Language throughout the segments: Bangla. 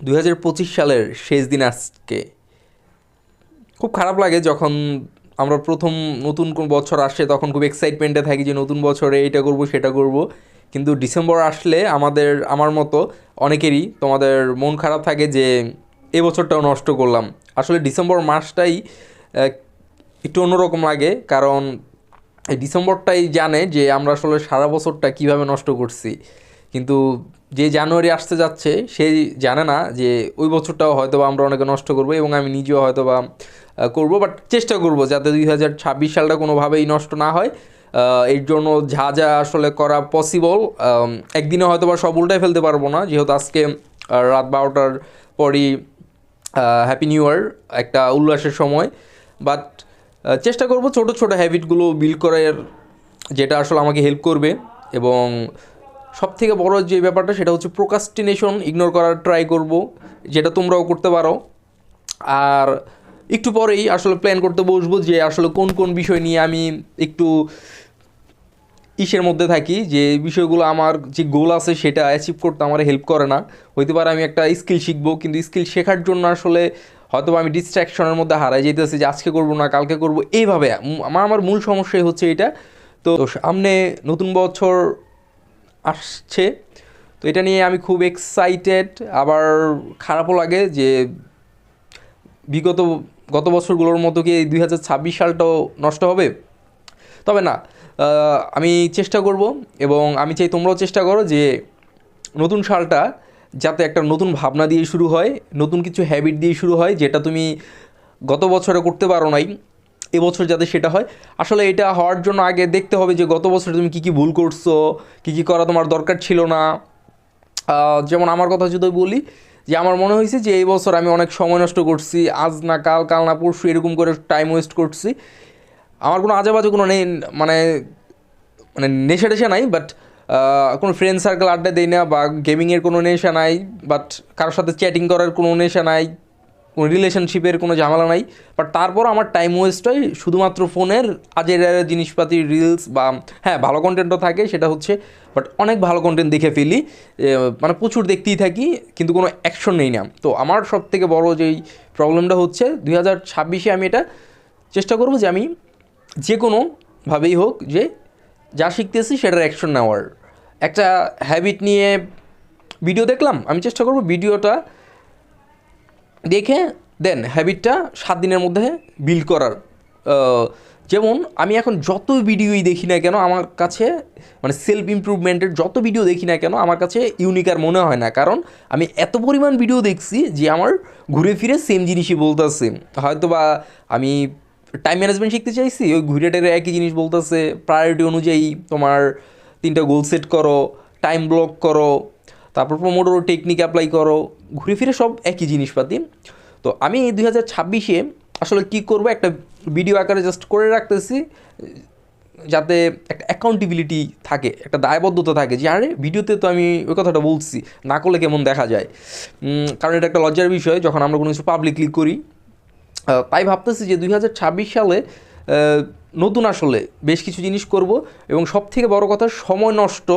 2025 সালের শেষ দিন আজকে। খুব খারাপ লাগে যখন আমরা প্রথম নতুন কোন বছর আসে তখন খুব এক্সাইটমেন্টে থাকি যে নতুন বছরে এটা করব সেটা করব, কিন্তু ডিসেম্বর আসলে আমার মতো অনেকেরই তোমাদের মন খারাপ থাকে যে এই বছরটাও নষ্ট করলাম। আসলে ডিসেম্বর মাসটাই একটু অন্যরকম লাগে, কারণ এই ডিসেম্বরটাই জানে যে আমরা আসলে সারা বছরটা কিভাবে নষ্ট করছি। কিন্তু যে জানুয়ারি আসতে যাচ্ছে সেই জানে না যে ওই বছরটাও হয়তো বা আমরা অনেকে নষ্ট করবো, এবং আমি নিজেও হয়তো বা করবো, বাট চেষ্টা করব যাতে 2026 সালটা কোনোভাবেই নষ্ট না হয়। এর জন্য যা যা আসলে করা পসিবল, একদিনে হয়তো বা সব উল্টায় ফেলতে পারবো না, যেহেতু আজকে রাত 12টার পরই হ্যাপি নিউ ইয়ার, একটা উল্লাসের সময়। বাট চেষ্টা করব ছোট ছোট হ্যাবিটগুলো বিল্ড করার, যেটা আসলে আমাকে হেল্প করবে। এবং সবথেকে বড় যে ব্যাপারটা সেটা হচ্ছে প্রোকাস্টিনেশন ইগনোর করার ট্রাই করব, যেটা তোমরাও করতে পারো। আর একটু পরেই আসলে প্ল্যান করতে বসবো যে আসলে কোন কোন বিষয় নিয়ে আমি একটু ইসের মধ্যে থাকি, যে বিষয়গুলো আমার যে গোল আছে সেটা অ্যাচিভ করতে আমার হেল্প করে না। হইতে পারে আমি একটা স্কিল শিখবো, কিন্তু স্কিল শেখার জন্য আসলে হয়তো আমি ডিস্ট্র্যাকশনের মধ্যে হারাই যেতেছি যে আজকে করবো না কালকে করবো এইভাবে। আমার মূল সমস্যাই হচ্ছে এটা। তো সামনে নতুন বছর আসছে, তো এটা নিয়ে আমি খুব এক্সাইটেড। আবার খারাপও লাগে যে বিগত গত বছরগুলোর মতো কি 2026 সালটাও নষ্ট হবে। তবে না, আমি চেষ্টা করব, এবং আমি চাই তোমরাও চেষ্টা করো যে নতুন সালটা যাতে একটা নতুন ভাবনা দিয়ে শুরু হয়, নতুন কিছু হ্যাবিট দিয়ে শুরু হয়, যেটা তুমি গত বছরে করতে পারো নাই, এবছর যাতে সেটা হয়। আসলে এটা হওয়ার জন্য আগে দেখতে হবে যে গত বছরে তুমি কী কী ভুল করছো, কী কী করা তোমার দরকার ছিল না। যেমন আমার কথা যদি বলি, যে আমার মনে হয়েছে যে এই বছর আমি অনেক সময় নষ্ট করছি, আজ না কাল, কাল না পরশু, এরকম করে টাইম ওয়েস্ট করছি। আমার কোনো আজেবাজে কোনো নেই, মানে মানে নেশা টেশা নাই, বাট কোনো ফ্রেন্ড সার্কেল আড্ডা দেই না, বা গেমিংয়ের কোনো নেশা নাই, বাট কারোর সাথে চ্যাটিং করার কোনো নেশা নাই, কোনো রিলেশনশিপের কোনো ঝামেলা নাই। বাট তারপর আমার টাইম ওয়েস্ট হয় শুধুমাত্র ফোনের আজের জিনিসপাতি, রিলস, বা হ্যাঁ ভালো কন্টেন্টও থাকে সেটা হচ্ছে, বাট অনেক ভালো কন্টেন্ট দেখে ফেলি, মানে প্রচুর দেখতেই থাকি, কিন্তু কোনো অ্যাকশন নেই না। তো আমার সব থেকে বড়ো যেই প্রবলেমটা হচ্ছে 2026-এ আমি এটা চেষ্টা করবো যে আমি যে কোনোভাবেই হোক যে যা শিখতেছি সেটার অ্যাকশন নেওয়ার। একটা হ্যাবিট নিয়ে ভিডিও দেখলাম, আমি চেষ্টা করব ভিডিওটা দেখে দেন হ্যাবিটটা 7 দিনের মধ্যে বিল্ড করার। যেমন আমি এখন যত ভিডিওই দেখি না কেন আমার কাছে, মানে সেলফ ইমপ্রুভমেন্টের যত ভিডিও দেখি না কেন আমার কাছে ইউনিক আর মনে হয় না, কারণ আমি এত পরিমাণ ভিডিও দেখছি যে আমার ঘুরে ফিরে সেম জিনিসই বলতেছে। হয়তো বা আমি টাইম ম্যানেজমেন্ট শিখতে চাইছি, ওই ঘুরে টেরে একই জিনিস বলতেছে। প্রায়োরিটি অনুযায়ী তোমার 3টা গোল সেট করো, টাইম ব্লক করো, তারপর প্রোমোডোরো টেকনিক অ্যাপ্লাই করো, ঘুরে ফিরে সব একই জিনিসপাতি। তো আমি 2026-এ আসলে কী করবো, একটা ভিডিও আকারে জাস্ট করে রাখতেছি, যাতে একটা অ্যাকাউন্টেবিলিটি থাকে, একটা দায়বদ্ধতা থাকে যে আরে ভিডিওতে তো আমি ওই কথাটা বলছি, না করলে কেমন দেখা যায়। কারণ এটা একটা লজ্জার বিষয় যখন আমরা কোনো কিছু পাবলিকলি করি। তাই ভাবতেছি যে 2026 সালে নতুন আসলে বেশ কিছু জিনিস করব, এবং সবথেকে বড় কথা সময় নষ্ট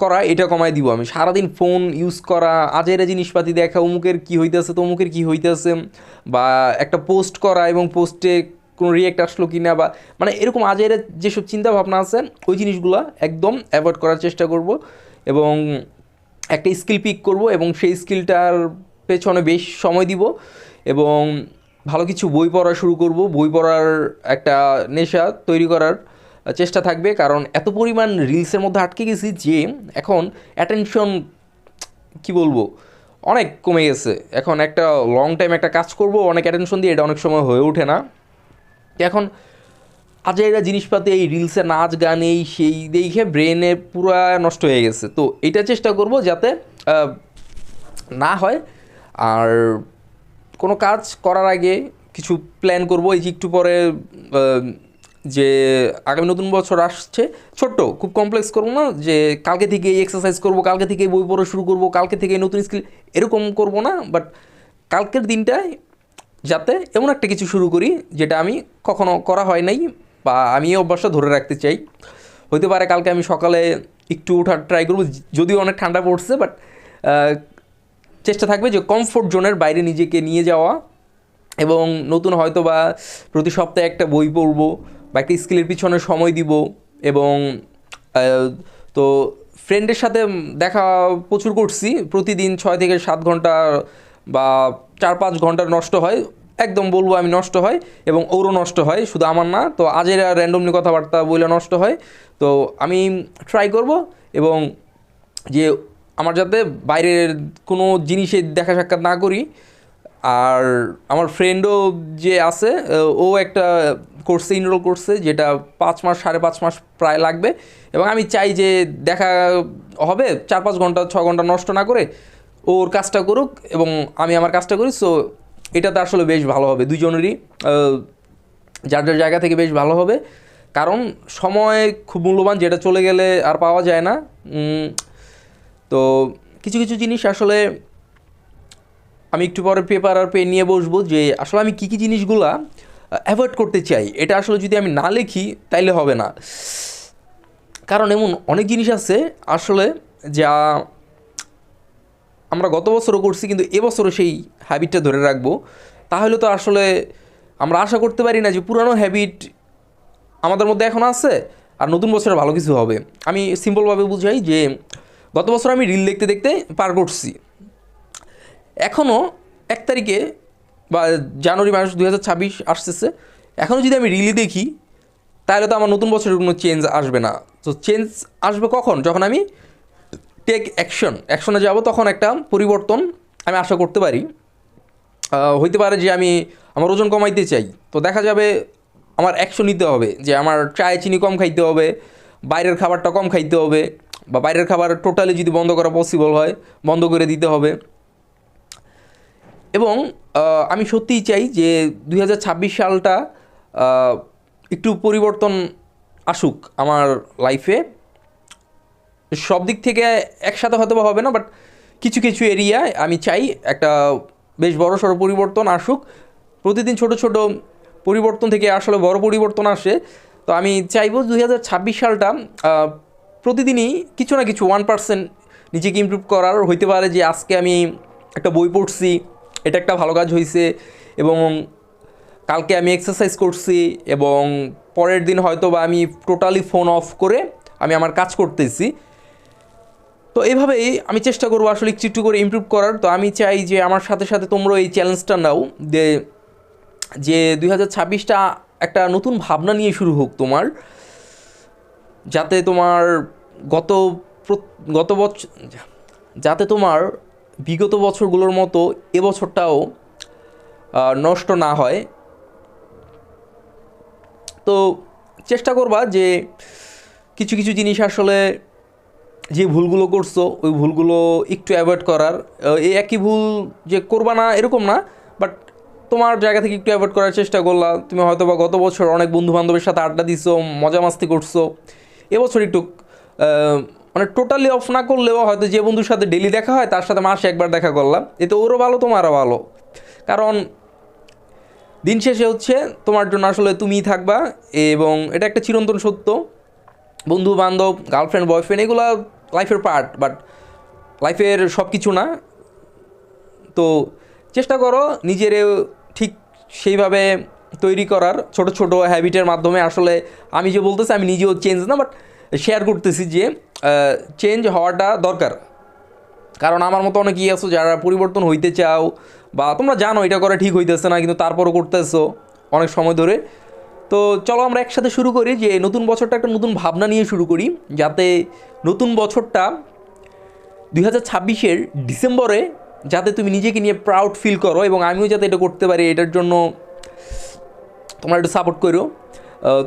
করা এটা কমাই দিব। আমি সারাদিন ফোন ইউজ করা, আজেরে জিনিসপাতি দেখা, অমুকের কী হইতেছে তমুকের কী হইতেছে, বা একটা পোস্ট করা এবং পোস্টে কোনো রিয়েক্ট আসলো কি না, বা মানে এরকম আজেরে যেসব চিন্তাভাবনা আছে ওই জিনিসগুলো একদম অ্যাভয়েড করার চেষ্টা করব। এবং একটা স্কিল পিক করব এবং সেই স্কিলটার পেছনে বেশ সময় দিব, এবং ভালো কিছু বই পড়া শুরু করব। বই পড়ার একটা নেশা তৈরি করার চেষ্টা থাকবে, কারণ এত পরিমাণ রিলসের মধ্যে আটকে গেছি যে এখন অ্যাটেনশন কি বলবো অনেক কমে গেছে। এখন একটা লং টাইম একটা কাজ করব অনেক অ্যাটেনশন দিয়ে, এটা অনেক সময় হয়ে ওঠে না। এখন আজেরা জিনিসপাতি এই রিলসে নাচ গান এই সেই দেখে ব্রেনে পুরা নষ্ট হয়ে গেছে। তো এটা চেষ্টা করব যাতে না হয়। আর কোনো কাজ করার আগে কিছু প্ল্যান করব, এই যে একটু পরে যে আগামী নতুন বছর আসছে, ছোট্ট খুব কমপ্লেক্স করবো না যে কালকে থেকে এক্সারসাইজ করব, কালকে থেকে বই পড়া শুরু করব, কালকে থেকে নতুন স্কিল, এরকম করব না। বাট কালকের দিনটায় যাতে এমন একটা কিছু শুরু করি যেটা আমি কখনো করা হয় নাই, বা আমি এই অভ্যাসটা ধরে রাখতে চাই। হতে পারে কালকে আমি সকালে একটু ওঠার ট্রাই করবো, যদিও অনেক ঠান্ডা পড়ছে, বাট চেষ্টা থাকবে যে কমফোর্ট জোনের বাইরে নিজেকে নিয়ে যাওয়া, এবং নতুন হয়তো বা প্রতি সপ্তাহে একটা বই পড়বো বা একটা স্কিলের পিছনে সময় দিব। এবং তো ফ্রেন্ডের সাথে দেখা প্রচুর করছি, প্রতিদিন 6 থেকে 7 ঘন্টা বা 4-5 ঘন্টা নষ্ট হয়, একদম বলবো আমি নষ্ট হয়, এবং ওরও নষ্ট হয়, শুধু আমার না। তো আজের র্যান্ডমলি কথাবার্তা বলে নষ্ট হয়। তো আমি ট্রাই করব এবং যে আমার যাতে বাইরের কোনো জিনিসে দেখা সাক্ষাৎ না করি। আর আমার ফ্রেন্ডও যে আছে ও একটা কোর্সে ইনরোল করছে, যেটা 5 মাস 5.5 মাস প্রায় লাগবে, এবং আমি চাই যে দেখা হবে 4-5 ঘন্টা 6 ঘন্টা নষ্ট না করে, ওর কাজটা করুক এবং আমি আমার কাজটা করি। সো এটাতে আসলে বেশ ভালো হবে, দুজনেরই যার যার জায়গা থেকে বেশ ভালো হবে। কারণ সময় খুব মূল্যবান, যেটা চলে গেলে আর পাওয়া যায় না। তো কিছু কিছু জিনিস আসলে আমি একটু পরে পেপার আর পেন নিয়ে বসবো, যে আসলে আমি কী কী জিনিসগুলা অ্যাভয়েড করতে চাই। এটা আসলে যদি আমি না লিখি তাইলে হবে না, কারণ এমন অনেক জিনিস আছে আসলে যা আমরা গত বছরও করছি, কিন্তু এবছরও সেই হ্যাবিটটা ধরে রাখবো। তাহলে তো আসলে আমরা আশা করতে পারি না যে পুরানো হ্যাবিট আমাদের মধ্যে এখন আছে আর নতুন বছরে ভালো কিছু হবে। আমি সিম্পলভাবে বুঝাই যে গত বছর আমি রিল দেখতে দেখতে পার করছি, এখনও 1 তারিখে বা জানুয়ারি মাস 2026 আসতেছে, এখনও যদি আমি রিলি দেখি তাহলে তো আমার নতুন বছরের কোনো চেঞ্জ আসবে না। তো চেঞ্জ আসবে কখন? যখন আমি টেক অ্যাকশনে যাব, তখন একটা পরিবর্তন আমি আশা করতে পারি। হইতে পারে যে আমি আমার ওজন কমাইতে চাই, তো দেখা যাবে আমার অ্যাকশন নিতে হবে, যে আমার চায়ে চিনি কম খাইতে হবে, বাইরের খাবারটা কম খাইতে হবে, বা বাইরের খাবার টোটালি যদি বন্ধ করা পসিবল হয় বন্ধ করে দিতে হবে। এবং আমি সত্যিই চাই যে 2026 সালটা একটু পরিবর্তন আসুক আমার লাইফে। সব দিক থেকে একসাথে হয়তো বা হবে না, বাট কিছু কিছু এরিয়ায় আমি চাই একটা বেশ বড় সড়ো পরিবর্তন আসুক। প্রতিদিন ছোট ছোট পরিবর্তন থেকে আসলে বড় পরিবর্তন আসে। তো আমি চাইবো 2026 সালটা প্রতিদিনই কিছু না কিছু 1% নিজেকে ইমপ্রুভ করার। হইতে পারে যে আজকে আমি একটা বই পড়ছি, এটা একটা ভালো কাজ হয়েছে, এবং কালকে আমি এক্সারসাইজ করছি, এবং পরের দিন হয়তো বা আমি টোটালি ফোন অফ করে আমি আমার কাজ করতেছি। তো এইভাবেই আমি চেষ্টা করবো আসলে একটু একটু করে ইমপ্রুভ করার। তো আমি চাই যে আমার সাথে সাথে তোমরা এই চ্যালেঞ্জটা নাও, যে 2026টা একটা নতুন ভাবনা নিয়ে শুরু হোক তোমার, যাতে তোমার গত গত বছর যাতে তোমার বিগত বছরগুলোর মতো এবছরটাও নষ্ট না হয়। তো চেষ্টা করবা যে কিছু কিছু জিনিস আসলে যে ভুলগুলো করছো ওই ভুলগুলো একটু অ্যাভয়েড করার। এই একই ভুল যে করবা না এরকম না, বাট তোমার জায়গা থেকে একটু অ্যাভয়েড করার চেষ্টা করলা। তুমি হয়তো বা গত বছর অনেক বন্ধু বান্ধবের সাথে আড্ডা দিছো, মজা মাস্তি করছো, এবছর একটু মানে টোটালি অফ না করলেও হয়তো যে বন্ধুর সাথে ডেলি দেখা হয় তার সাথে মাসে একবার দেখা করলাম, এতে ওরও ভালো তোমারও ভালো। কারণ দিন শেষে হচ্ছে তোমার জন্য আসলে তুমিই থাকবা, এবং এটা একটা চিরন্তন সত্য। বন্ধু বান্ধব, গার্লফ্রেন্ড, বয়ফ্রেন্ড এগুলো লাইফের পার্ট, বাট লাইফের সব কিছু না। তো চেষ্টা করো নিজের ঠিক সেইভাবে তৈরি করার, ছোট ছোট হ্যাবিটের মাধ্যমে। আসলে আমি যে বলতেছি আমি নিজেও চেঞ্জ না, বাট শেয়ার করতেছি যে চেঞ্জ হওয়াটা দরকার। কারণ আমার মতো অনেকেই আছো যারা পরিবর্তন হইতে চাও, বা তোমরা জানো এটা করা ঠিক হইতেছে না, কিন্তু তারপরও করতেছো অনেক সময় ধরে। তো চলো আমরা একসাথে শুরু করি, যে নতুন বছরটা একটা নতুন ভাবনা নিয়ে শুরু করি, যাতে নতুন বছরটা 2026-এর ডিসেম্বরে যাতে তুমি নিজেকে নিয়ে প্রাউড ফিল করো, এবং আমিও যাতে এটা করতে পারি। এটার জন্য তোমরা একটু সাপোর্ট করো।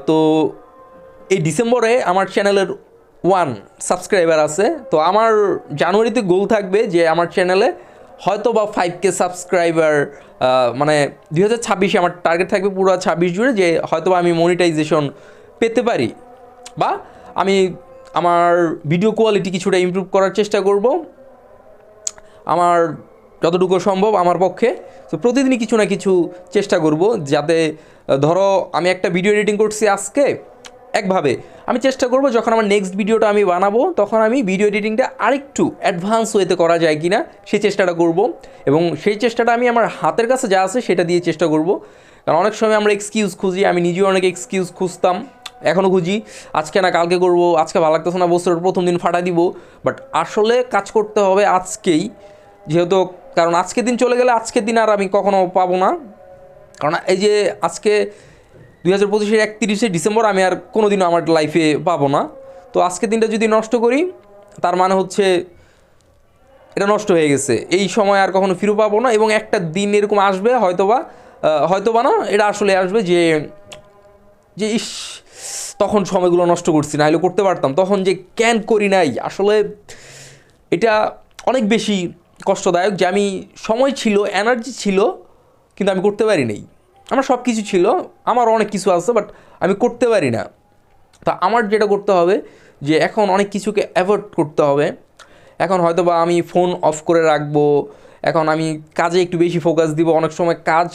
তো এই ডিসেম্বরে আমার চ্যানেলের 1 সাবস্ক্রাইবার আছে। তো আমার জানুয়ারিতে গোল থাকবে যে আমার চ্যানেলে হয়তো বা 5K সাবস্ক্রাইবার, মানে 2026-এ আমার টার্গেট থাকবে পুরো 26 জুড়ে, যে হয়তো বা আমি মনিটাইজেশন পেতে পারি, বা আমি আমার ভিডিও কোয়ালিটি কিছুটা ইমপ্রুভ করার চেষ্টা করব আমার যতটুকু সম্ভব আমার পক্ষে। তো প্রতিদিনই কিছু না কিছু চেষ্টা করব, যাতে ধরো আমি একটা ভিডিও এডিটিং করছি আজকে, একভাবে আমি চেষ্টা করব যখন আমার নেক্সট ভিডিওটা আমি বানাবো তখন আমি ভিডিও এডিটিংটা আরেকটু অ্যাডভান্স ওয়েতে করা যায় কি না সেই চেষ্টাটা করব, এবং সেই চেষ্টাটা আমি আমার হাতের কাছে যা আছে সেটা দিয়ে চেষ্টা করব। কারণ অনেক সময় আমরা এক্সকিউজ খুঁজি, আমি নিজেও অনেক এক্সকিউজ খুঁজতাম, এখনও খুঁজি, আজকে না কালকে করব, আজকে ভালো লাগতেছে না, বছরের প্রথম দিন ফাটা দিব। বাট আসলে কাজ করতে হবে আজকেই, যেহেতু কারণ আজকের দিন চলে গেলে আজকের দিন আর আমি কখনো পাবো না। কারণ এই যে আজকে 2025-এর 31শে ডিসেম্বর আমি আর কোনো দিনও আমার লাইফে পাবো না। তো আজকের দিনটা যদি নষ্ট করি তার মানে হচ্ছে এটা নষ্ট হয়ে গেছে, এই সময় আর কখনো ফিরে পাবো না। এবং একটা দিন এরকম আসবে হয়তোবা না, এটা আসলে আসবে যে যে ইস তখন সময়গুলো নষ্ট করছি, না হলে করতে পারতাম, তখন যে ক্যান করি নাই। আসলে এটা অনেক বেশি কষ্টদায়ক যে আমি সময় ছিল, এনার্জি ছিল, কিন্তু আমি করতে পারি নাই। আমার সব কিছু ছিল, আমার অনেক কিছু আছে, বাট আমি করতে পারি না। তা আমার যেটা করতে হবে যে এখন অনেক কিছুকে অ্যাভয়েড করতে হবে। এখন হয়তো বা আমি ফোন অফ করে রাখবো, এখন আমি কাজে একটু বেশি ফোকাস দিব। অনেক সময় কাজ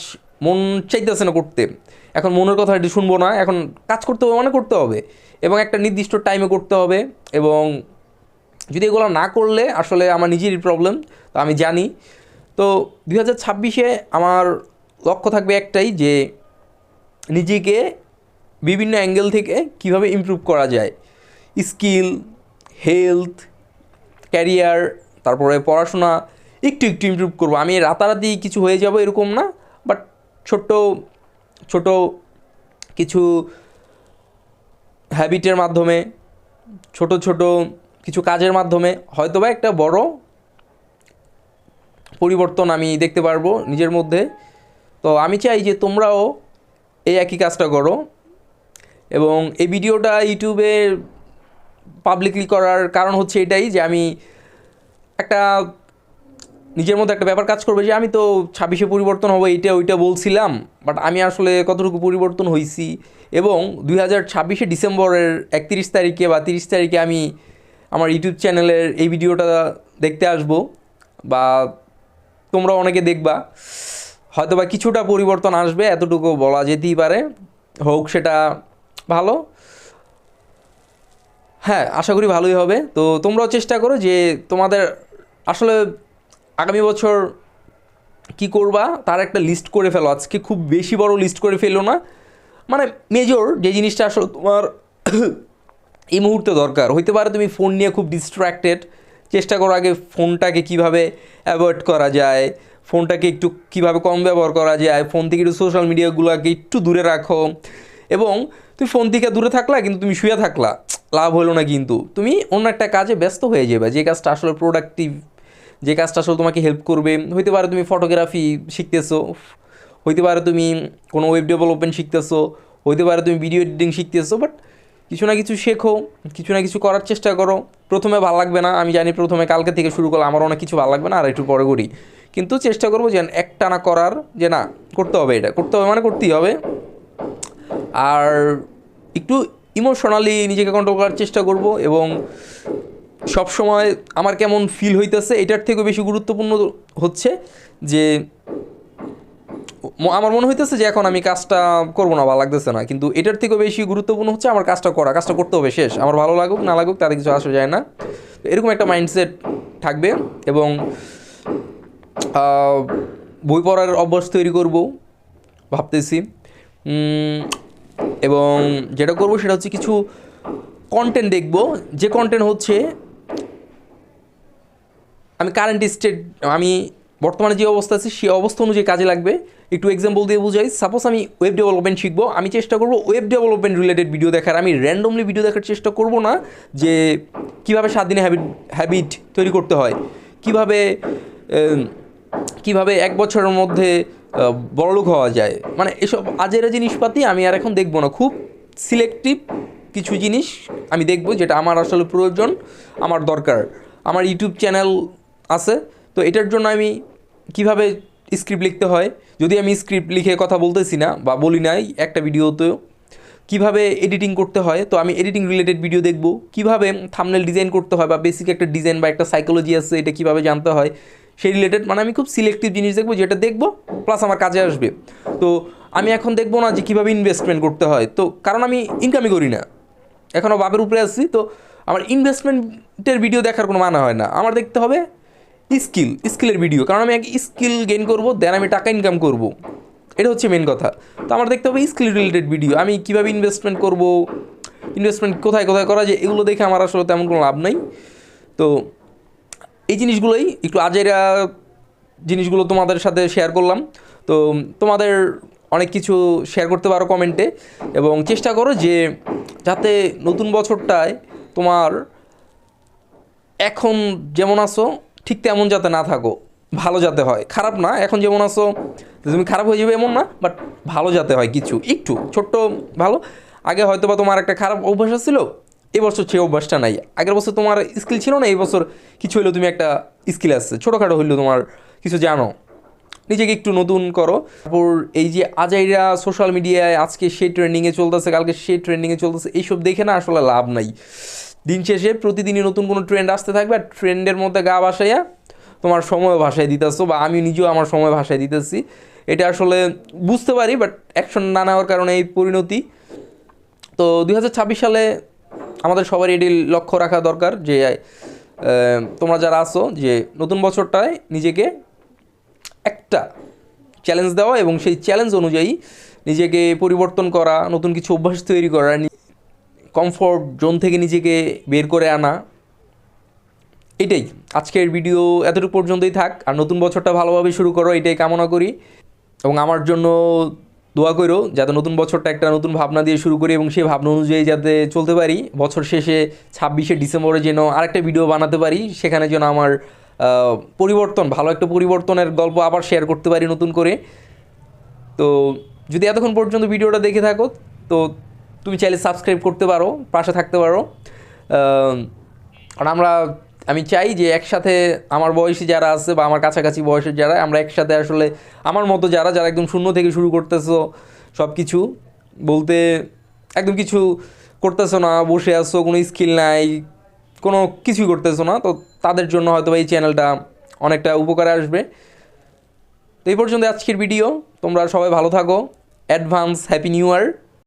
মন চাইতেছে না করতে, এখন মনের কথা এটি শুনবো না, এখন কাজ করতে হবে মানে করতে হবে, এবং একটা নির্দিষ্ট টাইমে করতে হবে। এবং যদি এগুলো না করলে আসলে আমার নিজেরই প্রবলেম, তো আমি জানি। তো 2026-এ আমার লক্ষ্য থাকবে একটাই, যে নিজেকে বিভিন্ন অ্যাঙ্গেল থেকে কিভাবে ইমপ্রুভ করা যায়, স্কিল, হেলথ, ক্যারিয়ার, তারপরে পড়াশোনা একটু একটু ইমপ্রুভ করবো। আমি রাতারাতি কিছু হয়ে যাব এরকম না, বাট ছোট্ট ছোট কিছু হ্যাবিটের মাধ্যমে, ছোট ছোট কিছু কাজের মাধ্যমে হয়তোবা একটা বড় পরিবর্তন আমি দেখতে পারবো নিজের মধ্যে। তো আমি চাই যে তোমরাও এই একই কাজটা করো, এবং এই ভিডিওটা ইউটিউবে পাবলিকলি করার কারণ হচ্ছে এটাই যে আমি একটা নিজের মধ্যে একটা ব্যাপার কাজ করবে যে আমি তো 26-এ পরিবর্তন হবো এইটা ওইটা বলছিলাম, বাট আমি আসলে কতটুকু পরিবর্তন হয়েছি। এবং 2026-এ ডিসেম্বরের 31 তারিখে বা 30 তারিখে আমি আমার ইউটিউব চ্যানেলের এই ভিডিওটা দেখতে আসবো, বা তোমরা অনেকে দেখবা, হয়তো বা কিছুটা পরিবর্তন আসবে, এতটুকু বলা যেতেই পারে, হোক সেটা ভালো, হ্যাঁ আশা করি ভালোই হবে। তো তোমরাও চেষ্টা করো যে তোমাদের আসলে আগামী বছর কি করবা তার একটা লিস্ট করে ফেলো। আজকে খুব বেশি বড় লিস্ট করে ফেলো না, মানে মেজর যে জিনিসটা আসলে তোমার এই মুহূর্তে দরকার। হইতে পারে তুমি ফোন নিয়ে খুব ডিস্ট্র্যাক্টেড, চেষ্টা করো আগে ফোনটাকে কিভাবে অ্যাভয়েড করা যায়, ফোনটাকে একটু কিভাবে কম ব্যবহার করা যায়, ফোন থেকে একটু সোশ্যাল মিডিয়াগুলোকে একটু দূরে রাখো। এবং তুমি ফোন থেকে দূরে থাকলা কিন্তু তুমি শুয়ে থাকলা, লাভ হলো না, কিন্তু তুমি অন্য একটা কাজে ব্যস্ত হয়ে যাবে, যে কাজটা আসলে প্রোডাক্টিভ, যে কাজটা আসলে তোমাকে হেল্প করবে। হইতে পারে তুমি ফটোগ্রাফি শিখতেছো, হইতে পারে তুমি কোনো ওয়েব ডেভেলপমেন্ট শিখতেছো, হইতে পারে তুমি ভিডিও এডিটিং শিখতেছো, বাট কিছু না কিছু শেখো, কিছু না কিছু করার চেষ্টা করো। প্রথমে ভালো লাগবে না, আমি জানি, প্রথমে কালকে থেকে শুরু করলে আমার অনেক কিছু ভালো লাগবে না, আর একটু পরে করি, কিন্তু চেষ্টা করবো যে একটা না করার, যে না করতে হবে, এটা করতে হবে মানে করতেই হবে। আর একটু ইমোশনালি নিজেকে কন্ট্রোল করার চেষ্টা করব, এবং সব সময় আমার কেমন ফিল হইতেছে এটার থেকেও বেশি গুরুত্বপূর্ণ হচ্ছে যে আমার মনে হইতেছে যে এখন আমি কাজটা করবো না, ভালো লাগতেছে না, কিন্তু এটার থেকেও বেশি গুরুত্বপূর্ণ হচ্ছে আমার কাজটা করতে হবে শেষ, আমার ভালো লাগুক না লাগুক তাতে কিছু আসা যায় না। এরকম একটা মাইন্ডসেট থাকবে, এবং বই পড়ার অভ্যাস তৈরি করব ভাবতেছি। এবং যেটা করবো সেটা হচ্ছে কিছু কন্টেন্ট দেখব, যে কন্টেন্ট হচ্ছে আমি কারেন্ট স্টেট, আমি বর্তমানে যে অবস্থা আছে সেই অবস্থা অনুযায়ী কাজে লাগবে। একটু এক্সাম্পল দিয়ে বুঝাই, সাপোজ আমি ওয়েব ডেভেলপমেন্ট শিখবো, আমি চেষ্টা করবো ওয়েব ডেভেলপমেন্ট রিলেটেড ভিডিও দেখার। আমি র্যান্ডমলি ভিডিও দেখার চেষ্টা করব না যে কীভাবে 7 দিনে হ্যাবিট তৈরি করতে হয়, কীভাবে 1 বছরের মধ্যে বড়লোক হওয়া যায়, মানে এসব আজেরা জিনিসপাতি আমি আর এখন দেখবো না। খুব সিলেক্টিভ কিছু জিনিস আমি দেখব যেটা আমার আসলে প্রয়োজন, আমার দরকার। আমার ইউটিউব চ্যানেল আছে, তো এটার জন্য আমি কিভাবে স্ক্রিপ্ট লিখতে হয়, যদি আমি স্ক্রিপ্ট লিখে কথা বলতেছি না বা বলি নাই একটা ভিডিওতেও, কিভাবে এডিটিং করতে হয়, তো আমি এডিটিং রিলেটেড ভিডিও দেখব। কিভাবে থাম্বনেল ডিজাইন করতে হয় বা বেসিক একটা ডিজাইন বা একটা সাইকোলজি আছে এটা কিভাবে জানতে হয় সেই রিলেটেড, মানে আমি খুব সিলেক্টিভ জিনিস দেখবো যেটা দেখবো প্লাস আমার কাজে আসবে। তো আমি এখন দেখবো না যে কীভাবে ইনভেস্টমেন্ট করতে হয়, তো কারণ আমি ইনকামই করি না, এখনও বাপের উপরে আছি, তো আমার ইনভেস্টমেন্টের ভিডিও দেখার কোনো মানে হয় না, আমার দেখতে হবে স্কিলের ভিডিও, কারণ আমি এক স্কিল গেইন করবো, দেন আমি টাকা ইনকাম করব, এটা হচ্ছে মেন কথা। তো আমার দেখতে হবে স্কিল রিলেটেড ভিডিও, আমি কীভাবে ইনভেস্টমেন্ট করব, ইনভেস্টমেন্ট কোথায় কোথায় করা যায়, এগুলো দেখে আমার আসলে তেমন কোনো লাভ নাই। তো এই জিনিসগুলোই একটু আজেরা জিনিসগুলো তোমাদের সাথে শেয়ার করলাম। তো তোমাদের অনেক কিছু শেয়ার করতে পারো কমেন্টে, এবং চেষ্টা করো যে যাতে নতুন বছরটায় তোমার এখন যেমন আছো ঠিক তেমন যাতে না থাকো, ভালো যাতে হয়, খারাপ না, এখন যেমন আছো তুমি খারাপ হয়ে যাবে এমন না, বাট ভালো যাতে হয়, কিছু একটু ছোট্ট ভালো। আগে হয়তো বা তোমার একটা খারাপ অভ্যাস ছিল, এবছর সেই অভ্যাসটা নাই, আগের বছর তোমার স্কিল ছিল না, এই বছর কিছু হলেও তুমি একটা স্কিল আসছে, ছোটোখাটো হইলেও তোমার কিছু জানো, নিজেকে একটু নতুন করো। তারপর এই যে আজাইরা সোশ্যাল মিডিয়ায় আজকে সেই ট্রেন্ডিংয়ে চলতেছে, কালকে সেই ট্রেন্ডিংয়ে চলতেছে, এইসব দেখে না আসলে লাভ নাই। দিন শেষে প্রতিদিনই নতুন কোনো ট্রেন্ড আসতে থাকবে, আর ট্রেন্ডের মধ্যে গা ভাসাইয়া তোমার সময় ভাষায় দিতেছো, বা আমি নিজেও আমার সময় ভাষায় দিতেছি, এটা আসলে বুঝতে পারি, বাট অ্যাকশন না নেওয়ার কারণে এই পরিণতি। তো 2026 সালে আমাদের সবারই এটি লক্ষ্য রাখা দরকার যে তোমরা যারা আছো যে নতুন বছরটায় নিজেকে একটা চ্যালেঞ্জ দেওয়া, এবং সেই চ্যালেঞ্জ অনুযায়ী নিজেকে পরিবর্তন করা, নতুন কিছু অভ্যাস তৈরি করা, কমফোর্ট জোন থেকে নিজেকে বের করে আনা। এটাই আজকের ভিডিও, এতটুকু পর্যন্তই থাক, আর নতুন বছরটা ভালোভাবে শুরু করো এটাই কামনা করি, এবং আমার জন্য দোয়া করো যাতে নতুন বছরটা একটা নতুন ভাবনা দিয়ে শুরু করি, এবং সেই ভাবনা অনুযায়ী যাতে চলতে পারি, বছর শেষে 26শে ডিসেম্বরে যেন আরেকটা ভিডিও বানাতে পারি, সেখানে যেন আমার পরিবর্তন, ভালো একটা পরিবর্তনের গল্প আবার শেয়ার করতে পারি নতুন করে। তো যদি এতক্ষণ পর্যন্ত ভিডিওটা দেখে থাকো, তো তুমি চাইলে সাবস্ক্রাইব করতে পারো, পাশে থাকতে পারো। কারণ আমি চাই যে একসাথে আমার বয়সী যারা আছে বা আমার কাছাকাছি বয়সের যারা, আমরা একসাথে আসলে আমার মতো যারা একদম শূন্য থেকে শুরু করতেছো, সব কিছু বলতে একদম কিছু করতেছো না, বসে আসছো, কোনো স্কিল নাই, কোনো কিছুই করতেছো না, তো তাদের জন্য হয়তো এই চ্যানেলটা অনেকটা উপকারে আসবে। তো এই পর্যন্ত আজকের ভিডিও, তোমরা সবাই ভালো থাকো, অ্যাডভান্স হ্যাপি নিউ ইয়ার।